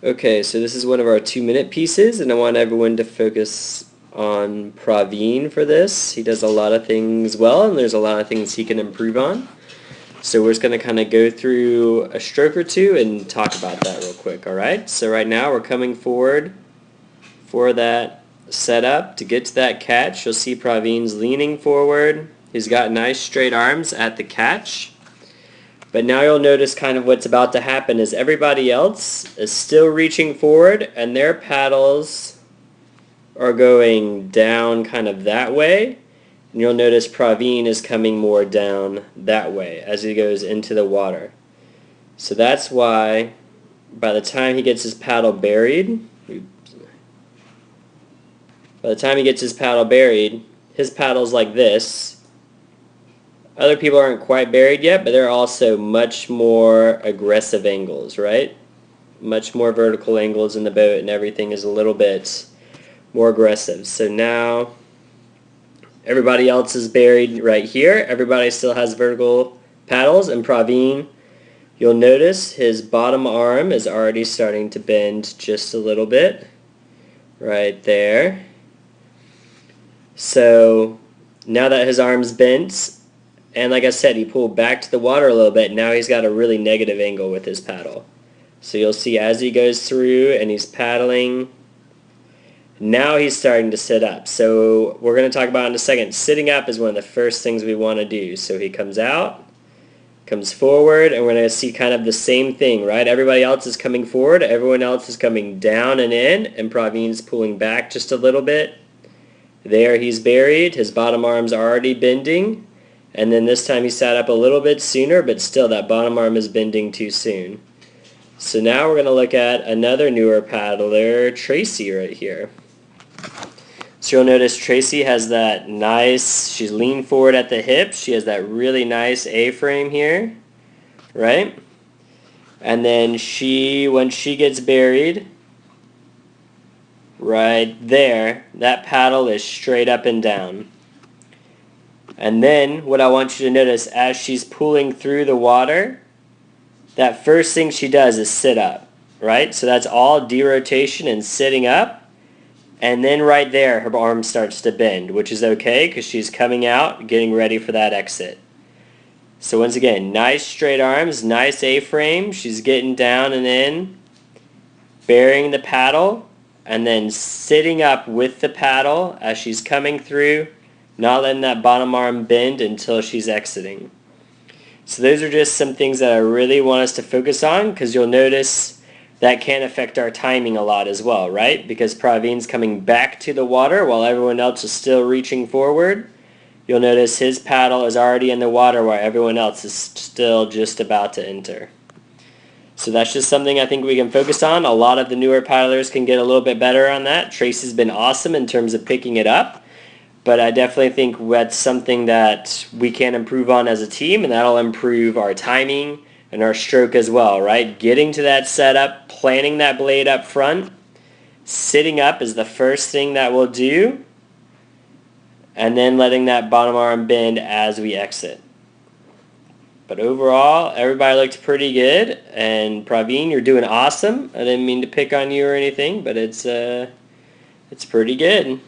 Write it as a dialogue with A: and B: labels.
A: Okay, so this is one of our 2-minute pieces, and I want everyone to focus on Praveen for this. He does a lot of things well, and there's a lot of things he can improve on. So we're just going to kind of go through a stroke or two and talk about that real quick, alright? So right now we're coming forward for that setup. To get to that catch, you'll see Praveen's leaning forward. He's got nice straight arms at the catch. But now you'll notice kind of what's about to happen is everybody else is still reaching forward and their paddles are going down kind of that way. And you'll notice Praveen is coming more down that way as he goes into the water. So that's why by the time he gets his paddle buried, his paddle's like this. Other people aren't quite buried yet, but they're also much more aggressive angles, right? Much more vertical angles in the boat, and everything is a little bit more aggressive. So now everybody else is buried right here. Everybody still has vertical paddles, and Praveen, you'll notice his bottom arm is already starting to bend just a little bit right there. So now that his arm's bent, and like I said, he pulled back to the water a little bit. Now he's got a really negative angle with his paddle. So you'll see as he goes through and he's paddling, now he's starting to sit up. So we're going to talk about in a second. Sitting up is one of the first things we want to do. So he comes out, comes forward, and we're going to see kind of the same thing, right? Everybody else is coming forward. Everyone else is coming down and in, and Praveen's pulling back just a little bit. There he's buried. His bottom arm's already bending. And then this time he sat up a little bit sooner, but still that bottom arm is bending too soon. So now we're going to look at another newer paddler, Tracy, right here. So you'll notice Tracy has that nice, she's leaned forward at the hips. She has that really nice A-frame here, right? And then when she gets buried, right there, that paddle is straight up and down. And then what I want you to notice as she's pulling through the water, that first thing she does is sit up, right? So that's all derotation and sitting up. And then right there, her arm starts to bend, which is okay because she's coming out, getting ready for that exit. So once again, nice straight arms, nice A-frame. She's getting down and in, burying the paddle, and then sitting up with the paddle as she's coming through, not letting that bottom arm bend until she's exiting. So those are just some things that I really want us to focus on because you'll notice that can affect our timing a lot as well, right? Because Praveen's coming back to the water while everyone else is still reaching forward. You'll notice his paddle is already in the water while everyone else is still just about to enter. So that's just something I think we can focus on. A lot of the newer paddlers can get a little bit better on that. Tracy's been awesome in terms of picking it up. But I definitely think that's something that we can improve on as a team, and that'll improve our timing and our stroke as well, right? Getting to that setup, planting that blade up front, sitting up is the first thing that we'll do, and then letting that bottom arm bend as we exit. But overall, everybody looked pretty good, and Praveen, you're doing awesome. I didn't mean to pick on you or anything, but it's pretty good.